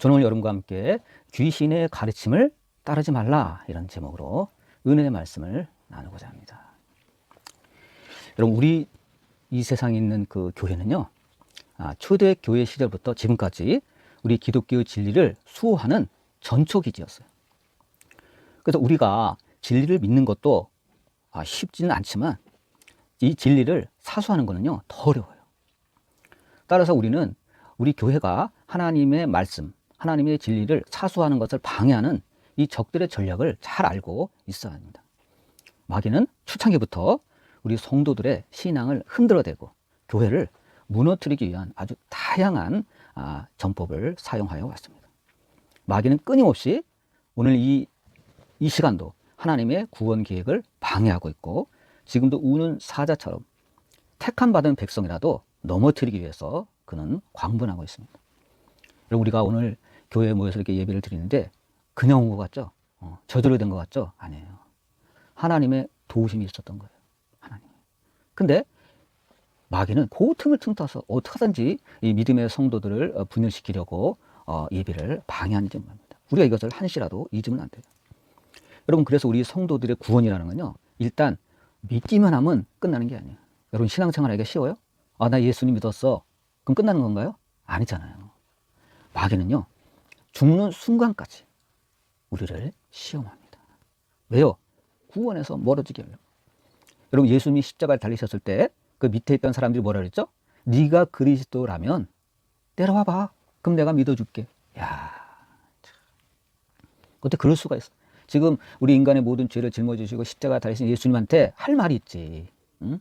저는 오늘 여러분과 함께 귀신의 가르침을 따르지 말라, 이런 제목으로 은혜의 말씀을 나누고자 합니다. 여러분, 우리 이 세상에 있는 그 교회는요, 초대교회 시절부터 지금까지 우리 기독교의 진리를 수호하는 전초기지였어요. 그래서 우리가 진리를 믿는 것도 쉽지는 않지만 이 진리를 사수하는 것은요, 더 어려워요. 따라서 우리는 우리 교회가 하나님의 말씀, 하나님의 진리를 사수하는 것을 방해하는 이 적들의 전략을 잘 알고 있어야 합니다. 마귀는 초창기부터 우리 성도들의 신앙을 흔들어대고 교회를 무너뜨리기 위한 아주 다양한 전법을 사용하여 왔습니다. 마귀는 끊임없이 오늘 이 시간도 하나님의 구원 계획을 방해하고 있고, 지금도 우는 사자처럼 택함 받은 백성이라도 넘어뜨리기 위해서 그는 광분하고 있습니다. 여러분, 우리가 오늘 교회에 모여서 이렇게 예배를 드리는데 그냥 온 것 같죠? 저절로 된 것 같죠? 아니에요. 하나님의 도우심이 있었던 거예요. 하나님. 근데 마귀는 그 틈을 틈타서 어떻게 하든지 이 믿음의 성도들을 분열시키려고 예배를 방해하는지 모릅니다. 우리가 이것을 한시라도 잊으면 안 돼요. 여러분, 그래서 우리 성도들의 구원이라는 건요, 일단 믿기만 하면 끝나는 게 아니에요. 여러분, 신앙생활 하기가 쉬워요? 나 예수님 믿었어. 그럼 끝나는 건가요? 아니잖아요. 마귀는요, 죽는 순간까지 우리를 시험합니다. 왜요? 구원에서 멀어지게 하려고. 여러분, 예수님이 십자가를 달리셨을 때 그 밑에 있던 사람들이 뭐라 그랬죠? 네가 그리스도라면 내려와 봐. 그럼 내가 믿어줄게. 야, 어떻게 그럴 수가 있어? 지금 우리 인간의 모든 죄를 짊어지시고 십자가 달리신 예수님한테 할 말이 있지. 응?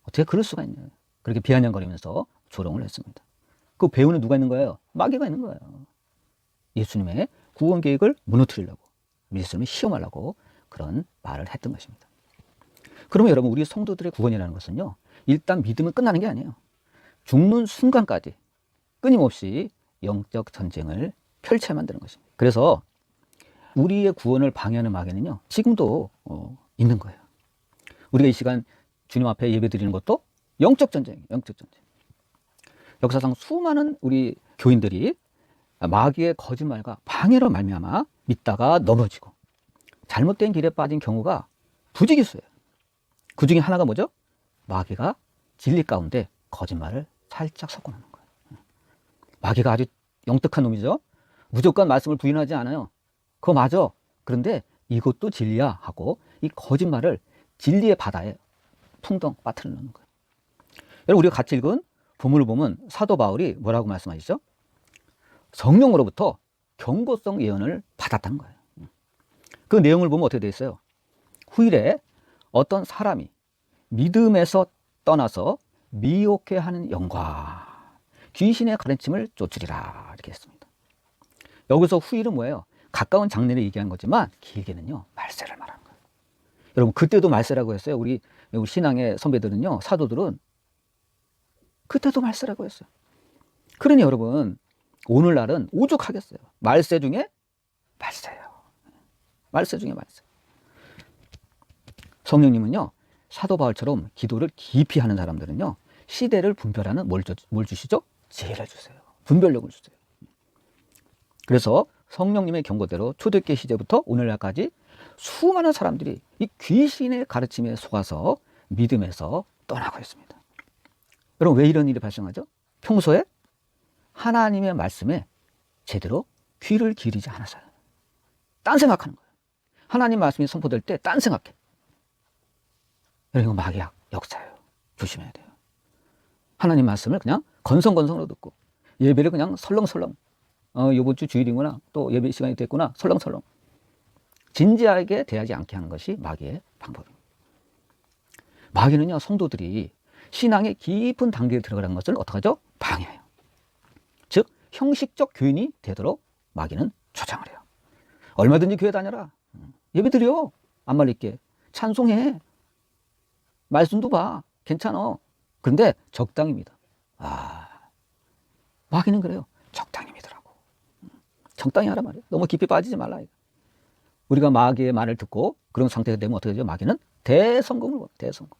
어떻게 그럴 수가 있냐? 그렇게 비아냥거리면서 조롱을 했습니다. 그 배우는 누가 있는 거예요? 마귀가 있는 거예요. 예수님의 구원 계획을 무너뜨리려고, 예수님을 시험하려고 그런 말을 했던 것입니다. 그러면 여러분, 우리 성도들의 구원이라는 것은요, 일단 믿으면 끝나는 게 아니에요. 죽는 순간까지 끊임없이 영적 전쟁을 펼쳐야 만드는 것입니다. 그래서 우리의 구원을 방해하는 마귀는요, 지금도 있는 거예요. 우리가 이 시간 주님 앞에 예배 드리는 것도 영적 전쟁이에요. 영적 전쟁. 역사상 수많은 우리 교인들이 마귀의 거짓말과 방해로 말미암아 믿다가 넘어지고 잘못된 길에 빠진 경우가 부지기수예요. 그 중에 하나가 뭐죠? 마귀가 진리 가운데 거짓말을 살짝 섞어놓는 거예요. 마귀가 아주 영특한 놈이죠. 무조건 말씀을 부인하지 않아요. 그거 맞아. 그런데 이것도 진리야 하고 이 거짓말을 진리의 바다에 풍덩 빠뜨려 놓는 거예요. 여러분, 우리가 같이 읽은 본문을 보면 사도 바울이 뭐라고 말씀하시죠? 성령으로부터 경고성 예언을 받았다는 거예요. 그 내용을 보면 어떻게 되어 있어요? 후일에 어떤 사람이 믿음에서 떠나서 미혹해 하는 영과 귀신의 가르침을 쫓으리라, 이렇게 했습니다. 여기서 후일은 뭐예요? 가까운 장래를 얘기한 거지만 길게는요, 말세를 말하는 거예요. 여러분, 그때도 말세라고 했어요. 우리 신앙의 선배들은요, 사도들은 그때도 말세라고 했어요. 그러니 여러분, 오늘날은 오죽하겠어요. 말세 중에 말세예요. 말세 중에 말세. 성령님은요, 사도 바울처럼 기도를 깊이 하는 사람들은요, 시대를 분별하는 뭘 주시죠? 지혜를 주세요. 분별력을 주세요. 그래서 성령님의 경고대로 초대교회 시대부터 오늘날까지 수많은 사람들이 이 귀신의 가르침에 속아서 믿음에서 떠나고 있습니다. 여러분, 왜 이런 일이 발생하죠? 평소에 하나님의 말씀에 제대로 귀를 기울이지 않아서요. 딴 생각하는 거예요. 하나님 말씀이 선포될 때 딴 생각해. 여러분, 이거 마귀의 역사예요. 조심해야 돼요. 하나님 말씀을 그냥 건성건성으로 듣고 예배를 그냥 설렁설렁, 이번 주 주일이구나, 또 예배 시간이 됐구나, 설렁설렁 진지하게 대하지 않게 하는 것이 마귀의 방법입니다. 마귀는요, 성도들이 신앙의 깊은 단계에 들어가는 것을 어떻게 하죠? 방해해요. 즉, 형식적 교인이 되도록 마귀는 조장을 해요. 얼마든지 교회 다녀라. 예배 드려. 안 말릴게. 찬송해. 말씀도 봐. 괜찮아. 그런데 적당히 믿어. 마귀는 그래요. 적당히 믿으라고. 적당히 하라 말이에요. 너무 깊이 빠지지 말라. 우리가 마귀의 말을 듣고 그런 상태가 되면 어떻게 되죠? 마귀는 대성공을 봅니다. 대성공.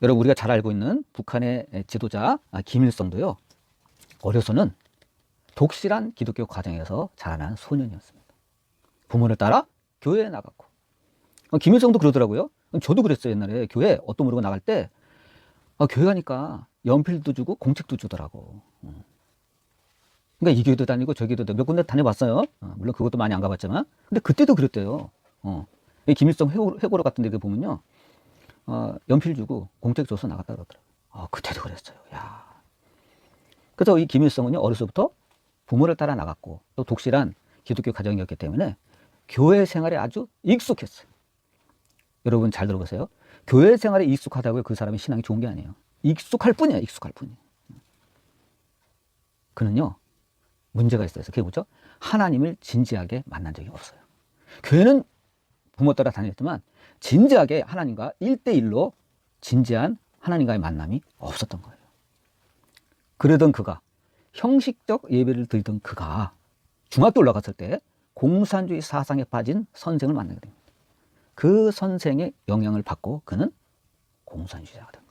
여러분, 우리가 잘 알고 있는 북한의 지도자 김일성도요, 어려서는 독실한 기독교 가정에서 자라난 소년이었습니다. 부모를 따라 교회에 나갔고, 김일성도 그러더라고요. 저도 그랬어요. 옛날에 교회 어떤 모르고 나갈 때 교회 가니까 연필도 주고 공책도 주더라고. 그러니까 이 교회도 다니고 저 교회도 몇 군데 다녀봤어요. 물론 그것도 많이 안 가봤지만, 근데 그때도 그랬대요. 이 김일성 회고록 같은 데 보면요, 연필 주고 공책 줘서 나갔다 그러더라고요. 그때도 그랬어요. 야. 그래서 이 김일성은요, 어려서부터 부모를 따라 나갔고 또 독실한 기독교 가정이었기 때문에 교회 생활에 아주 익숙했어요. 여러분 잘 들어보세요. 교회 생활에 익숙하다고 그 사람의 신앙이 좋은 게 아니에요. 익숙할 뿐이야, 익숙할 뿐이에요. 그는요, 문제가 있어요. 그게 뭐죠? 하나님을 진지하게 만난 적이 없어요. 교회는 부모 따라 다녔지만 진지하게 하나님과 1대1로 진지한 하나님과의 만남이 없었던 거예요. 그러던 그가, 형식적 예배를 드리던 그가 중학교 올라갔을 때 공산주의 사상에 빠진 선생을 만나게 됩니다. 그 선생의 영향을 받고 그는 공산주의자가 된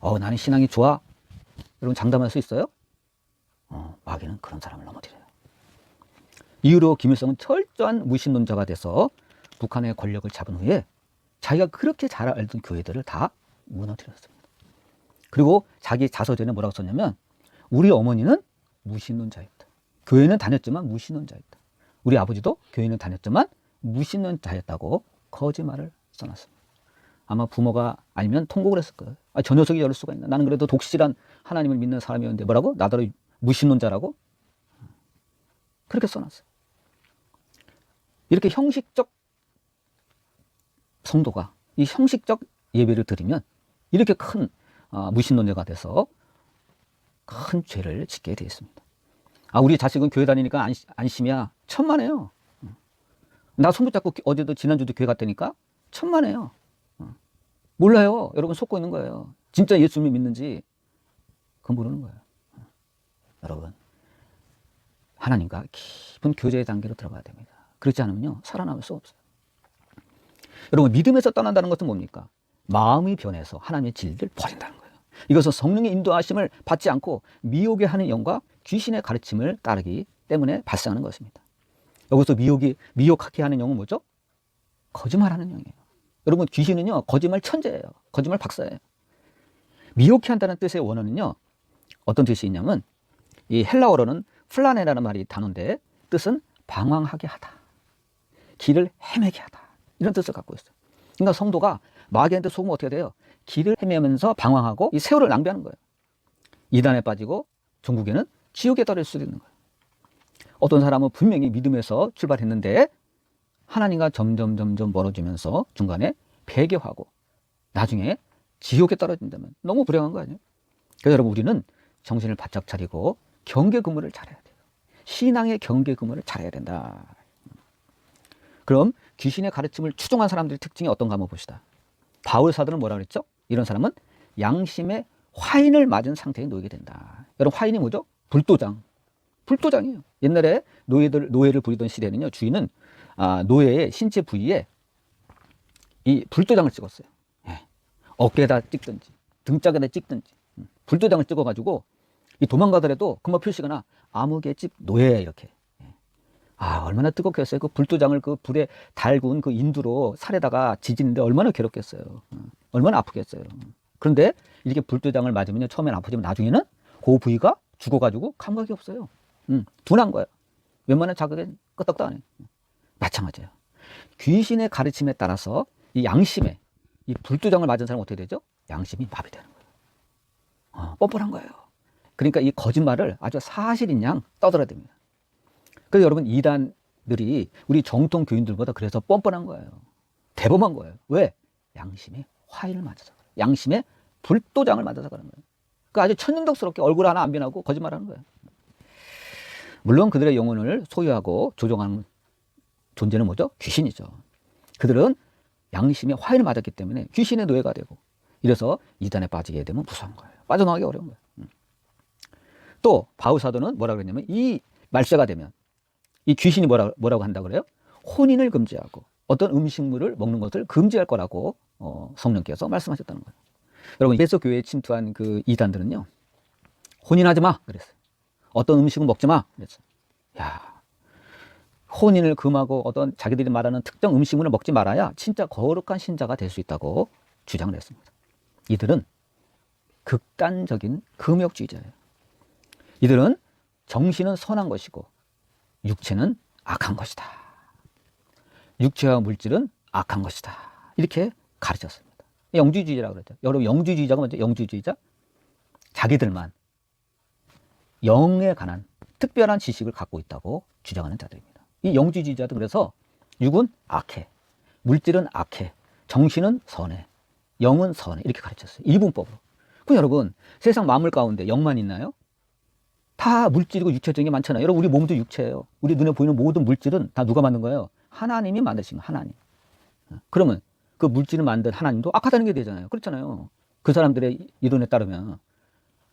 거예요. 나는 신앙이 좋아. 여러분 장담할 수 있어요? 마귀는 그런 사람을 넘어뜨려요. 이후로 김일성은 철저한 무신론자가 돼서 북한의 권력을 잡은 후에 자기가 그렇게 잘 알던 교회들을 다 무너뜨렸습니다. 그리고 자기 자서전에 뭐라고 썼냐면, 우리 어머니는 무신론자였다. 교회는 다녔지만 무신론자였다. 우리 아버지도 교회는 다녔지만 무신론자였다고 거짓말을 써놨습니다. 아마 부모가 알면 통곡을 했을 거예요. 저 녀석이 이럴 수가 있나. 나는 그래도 독실한 하나님을 믿는 사람이었는데 뭐라고? 나더러 무신론자라고? 그렇게 써놨어요. 이렇게 형식적 성도가 이 형식적 예배를 드리면 이렇게 큰 무신론자가 돼서 큰 죄를 짓게 되어 있습니다. 우리 자식은 교회 다니니까 안심이야. 천만에요. 나 손붙잡고 어제도 지난주도 교회 갔다니까 천만에요. 몰라요. 여러분 속고 있는 거예요. 진짜 예수님을 믿는지 그건 모르는 거예요. 여러분, 하나님과 깊은 교제의 단계로 들어가야 됩니다. 그렇지 않으면요, 살아남을 수 없어요. 여러분, 믿음에서 떠난다는 것은 뭡니까? 마음이 변해서 하나님의 진리를 버린다는 거예요. 이것은 성령의 인도하심을 받지 않고 미혹에 하는 영과 귀신의 가르침을 따르기 때문에 발생하는 것입니다. 여기서 미혹하게 하는 영은 뭐죠? 거짓말하는 영이에요. 여러분, 귀신은요, 거짓말 천재예요. 거짓말 박사예요. 미혹해 한다는 뜻의 원어는요, 어떤 뜻이 있냐면, 이 헬라어로는 플라네라는 말이 단어인데 뜻은 방황하게 하다, 길을 헤매게 하다, 이런 뜻을 갖고 있어요. 그러니까 성도가 마귀한테 속으면 어떻게 돼요? 길을 헤매면서 방황하고 이 세월을 낭비하는 거예요. 이단에 빠지고 종국에는 지옥에 떨어질 수도 있는 거예요. 어떤 사람은 분명히 믿음에서 출발했는데 하나님과 점점 멀어지면서 중간에 배교하고 나중에 지옥에 떨어진다면 너무 불행한 거 아니에요? 그래서 여러분, 우리는 정신을 바짝 차리고 경계 근무를 잘해야 돼요. 신앙의 경계 근무를 잘해야 된다. 그럼 귀신의 가르침을 추종한 사람들의 특징이 어떤가 한번 봅시다. 바울 사도는 뭐라 그랬죠? 이런 사람은 양심의 화인을 맞은 상태에 놓이게 된다. 여러분, 화인이 뭐죠? 불도장이에요. 옛날에 노예를 부리던 시대는요, 주인은 노예의 신체 부위에 이 불도장을 찍었어요. 어깨에다 찍든지 등짝에다 찍든지 불도장을 찍어가지고 이 도망가더라도 금방 표시거나 암흑의 집 노예, 이렇게. 얼마나 뜨겁겠어요. 그 불도장을 그 불에 달군 그 인두로 살에다가 지지는데 얼마나 괴롭겠어요. 얼마나 아프겠어요. 그런데 이렇게 불도장을 맞으면 처음엔 아프지만 나중에는 그 부위가 죽어가지고 감각이 없어요. 둔한 거예요. 웬만한 자극엔 끄떡도 안 해요. 마찬가지예요. 귀신의 가르침에 따라서 이 양심에 이 불도장을 맞은 사람은 어떻게 되죠? 양심이 마비되는 거예요. 뻔뻔한 거예요. 그러니까 이 거짓말을 아주 사실인 양 떠들어야 됩니다. 그래서 여러분, 이단들이 우리 정통 교인들보다 그래서 뻔뻔한 거예요. 대범한 거예요. 왜? 양심의 화인을 맞아서 그래요. 양심의 불도장을 맞아서 그런 거예요. 그러니까 아주 천연덕스럽게 얼굴 하나 안 변하고 거짓말하는 거예요. 물론 그들의 영혼을 소유하고 조종하는 존재는 뭐죠? 귀신이죠. 그들은 양심의 화인을 맞았기 때문에 귀신의 노예가 되고, 이래서 이단에 빠지게 되면 무서운 거예요. 빠져나가기 어려운 거예요. 또 바울 사도는 뭐라고 그랬냐면, 이 말세가 되면 이 귀신이 뭐라고 한다고 그래요? 혼인을 금지하고 어떤 음식물을 먹는 것을 금지할 거라고 성령께서 말씀하셨다는 거예요. 여러분, 에베소 교회에 침투한 그 이단들은요, 혼인하지 마 그랬어요. 어떤 음식은 먹지 마. 그랬어. 야, 혼인을 금하고 어떤 자기들이 말하는 특정 음식물을 먹지 말아야 진짜 거룩한 신자가 될 수 있다고 주장을 했습니다. 이들은 극단적인 금욕주의자예요. 이들은 정신은 선한 것이고 육체는 악한 것이다. 육체와 물질은 악한 것이다. 이렇게 가르쳤습니다. 영주주의자라고 그랬죠. 여러분, 영주주의자가 먼저 영주주의자? 자기들만 영에 관한 특별한 지식을 갖고 있다고 주장하는 자들입니다. 이 영주주의자도 그래서 육은 악해, 물질은 악해, 정신은 선해, 영은 선해 이렇게 가르쳤어요. 이분법으로. 그럼 여러분, 세상 만물 가운데 영만 있나요? 다 물질이고 육체적인 게 많잖아요. 여러분, 우리 몸도 육체예요. 우리 눈에 보이는 모든 물질은 다 누가 만든 거예요? 하나님이 만드신 거예요. 하나님. 그러면 그 물질을 만든 하나님도 악하다는 게 되잖아요. 그렇잖아요. 그 사람들의 이론에 따르면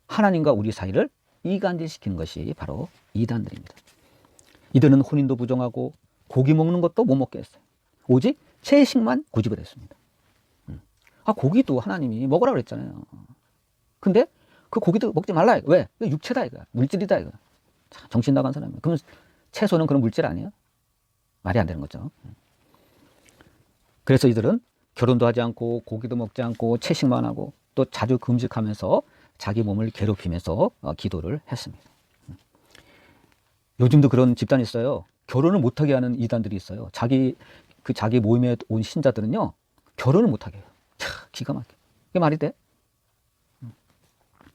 하나님과 우리 사이를 이간질시키는 것이 바로 이단들입니다. 이들은 혼인도 부정하고 고기 먹는 것도 못 먹게 했어요. 오직 채식만 고집을 했습니다. 고기도 하나님이 먹으라고 그랬잖아요. 근데 그 고기도 먹지 말라. 이거. 왜? 이거 육체다 이거. 물질이다 이거. 정신 나간 사람이에요. 그러면 채소는 그런 물질 아니에요? 말이 안 되는 거죠. 그래서 이들은 결혼도 하지 않고 고기도 먹지 않고 채식만 하고 또 자주 금식하면서 자기 몸을 괴롭히면서 기도를 했습니다. 요즘도 그런 집단이 있어요. 결혼을 못하게 하는 이단들이 있어요. 자기 모임에 온 신자들은요, 결혼을 못하게 해요. 기가 막혀. 이게 말이 돼?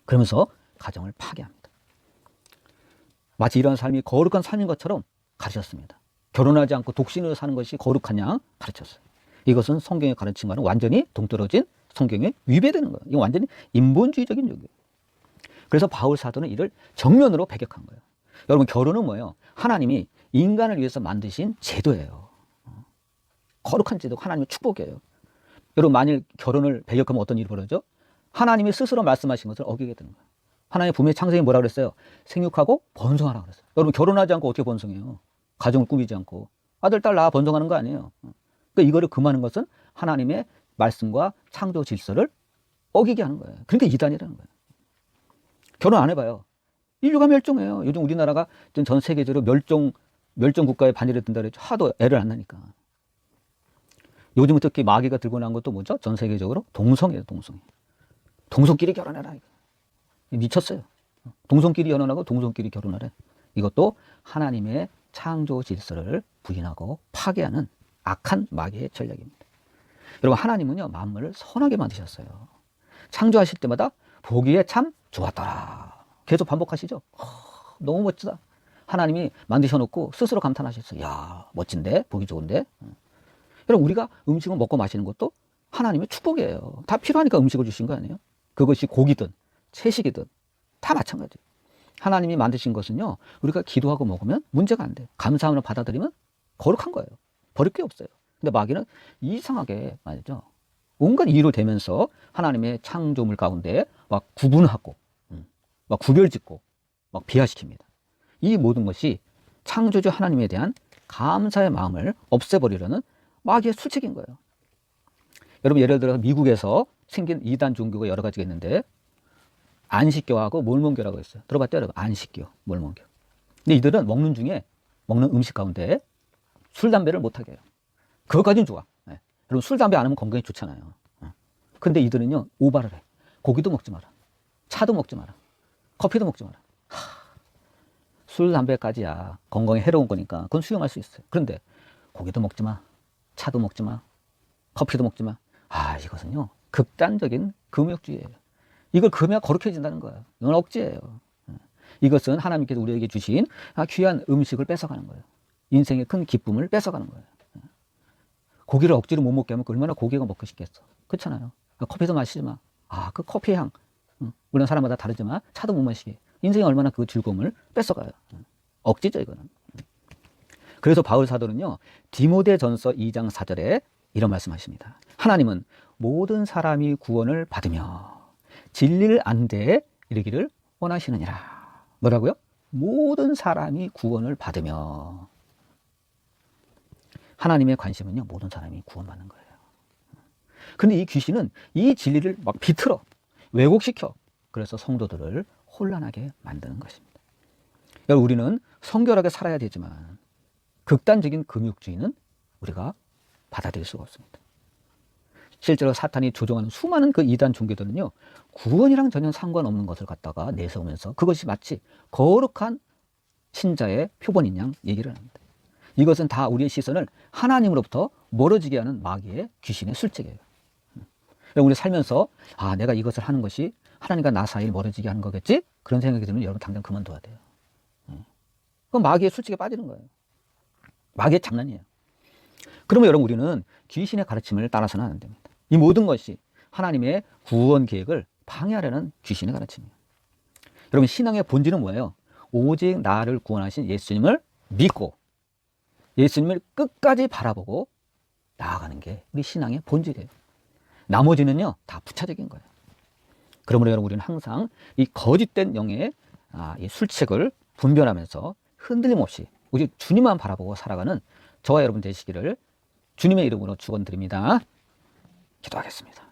그러면서 가정을 파괴합니다. 마치 이런 삶이 거룩한 삶인 것처럼 가르쳤습니다. 결혼하지 않고 독신으로 사는 것이 거룩하냐 가르쳤어요. 이것은 성경의 가르침과는 완전히 동떨어진 성경에 위배되는 거예요. 이건 완전히 인본주의적인 욕이에요. 그래서 바울 사도는 이를 정면으로 배격한 거예요. 여러분, 결혼은 뭐예요? 하나님이 인간을 위해서 만드신 제도예요. 거룩한 제도, 하나님의 축복이에요. 여러분, 만일 결혼을 배격하면 어떤 일이 벌어져? 하나님이 스스로 말씀하신 것을 어기게 되는 거예요. 하나님 분명히 창세기 뭐라 그랬어요? 생육하고 번성하라 그랬어요. 여러분, 결혼하지 않고 어떻게 번성해요? 가정을 꾸미지 않고 아들, 딸 낳아 번성하는 거 아니에요. 그러니까 이거를 금하는 것은 하나님의 말씀과 창조 질서를 어기게 하는 거예요. 그러니까 이단이라는 거예요. 결혼 안 해봐요. 인류가 멸종해요. 요즘 우리나라가 전 세계적으로 멸종 국가에 반열에 든다 그랬죠. 하도 애를 안 낳으니까. 요즘은 특히 마귀가 들고 나온 것도 뭐죠? 전 세계적으로 동성이에요. 동성끼리 결혼해라. 미쳤어요. 동성끼리 연혼하고 동성끼리 결혼하래. 이것도 하나님의 창조 질서를 부인하고 파괴하는 악한 마귀의 전략입니다. 여러분, 하나님은요, 만물을 선하게 만드셨어요. 창조하실 때마다 보기에 참 좋았더라. 계속 반복하시죠? 너무 멋지다. 하나님이 만드셔놓고 스스로 감탄하셨어요. 야, 멋진데? 보기 좋은데? 여러분, 우리가 음식을 먹고 마시는 것도 하나님의 축복이에요. 다 필요하니까 음식을 주신 거 아니에요? 그것이 고기든 채식이든 다 마찬가지예요. 하나님이 만드신 것은요, 우리가 기도하고 먹으면 문제가 안 돼요. 감사함으로 받아들이면 거룩한 거예요. 버릴 게 없어요. 근데 마귀는 이상하게 말이죠, 온갖 이유를 대면서 하나님의 창조물 가운데 막 구분하고 막 구별짓고 막 비하시킵니다. 이 모든 것이 창조주 하나님에 대한 감사의 마음을 없애버리려는 마귀의 술책인 거예요. 여러분, 예를 들어서 미국에서 생긴 이단 종교가 여러 가지가 있는데 안식교하고 몰몬교라고 있어요. 들어봤죠, 여러분? 안식교, 몰몬교. 근데 이들은 먹는 음식 가운데 술, 담배를 못하게 해요. 그것까지는 좋아. 네. 여러분, 술, 담배 안 하면 건강에 좋잖아요. 근데 이들은요, 오바를 해. 고기도 먹지 마라. 차도 먹지 마라. 커피도 먹지 마라. 술, 담배까지야 건강에 해로운 거니까 그건 수용할 수 있어요. 그런데 고기도 먹지 마. 차도 먹지 마. 커피도 먹지 마. 이것은요, 극단적인 금욕주의예요. 이걸 금해야 거룩해진다는 거예요. 이건 억지예요. 이것은 하나님께서 우리에게 주신 귀한 음식을 뺏어가는 거예요. 인생의 큰 기쁨을 뺏어가는 거예요. 고기를 억지로 못 먹게 하면 얼마나 고기가 먹고 싶겠어. 그렇잖아요. 커피도 마시지 마. 그 커피 향. 물론 사람마다 다르지만 차도 못 마시게. 인생이 얼마나 그 즐거움을 뺏어가요. 억지죠, 이거는. 그래서 바울 사도는요, 디모데전서 2장 4절에 이런 말씀하십니다. 하나님은 모든 사람이 구원을 받으며 진리를 아는 데에 이르기를 원하시느니라. 뭐라고요? 모든 사람이 구원을 받으며. 하나님의 관심은요, 모든 사람이 구원받는 거예요. 근데 이 귀신은 이 진리를 막 비틀어 왜곡시켜. 그래서 성도들을 혼란하게 만드는 것입니다. 여러분, 우리는 성결하게 살아야 되지만 극단적인 금욕주의는 우리가 받아들일 수가 없습니다. 실제로 사탄이 조종하는 수많은 그 이단 종교들은요, 구원이랑 전혀 상관없는 것을 갖다가 내세우면서 그것이 마치 거룩한 신자의 표본인 양 얘기를 합니다. 이것은 다 우리의 시선을 하나님으로부터 멀어지게 하는 마귀의 귀신의 술책이에요. 우리 살면서 내가 이것을 하는 것이 하나님과 나 사이를 멀어지게 하는 거겠지? 그런 생각이 들면 여러분 당장 그만둬야 돼요. 그건 마귀의 술책에 빠지는 거예요. 마귀의 장난이에요. 그러면 여러분, 우리는 귀신의 가르침을 따라서는 안 됩니다. 이 모든 것이 하나님의 구원 계획을 방해하려는 귀신의 가르침이에요. 여러분, 신앙의 본질은 뭐예요? 오직 나를 구원하신 예수님을 믿고 예수님을 끝까지 바라보고 나아가는 게 우리 신앙의 본질이에요. 나머지는요, 다 부차적인 거예요. 그러므로 여러분, 우리는 항상 이 거짓된 영의 이 술책을 분별하면서 흔들림 없이 오직 주님만 바라보고 살아가는 저와 여러분 되시기를 주님의 이름으로 축원드립니다. 기도하겠습니다.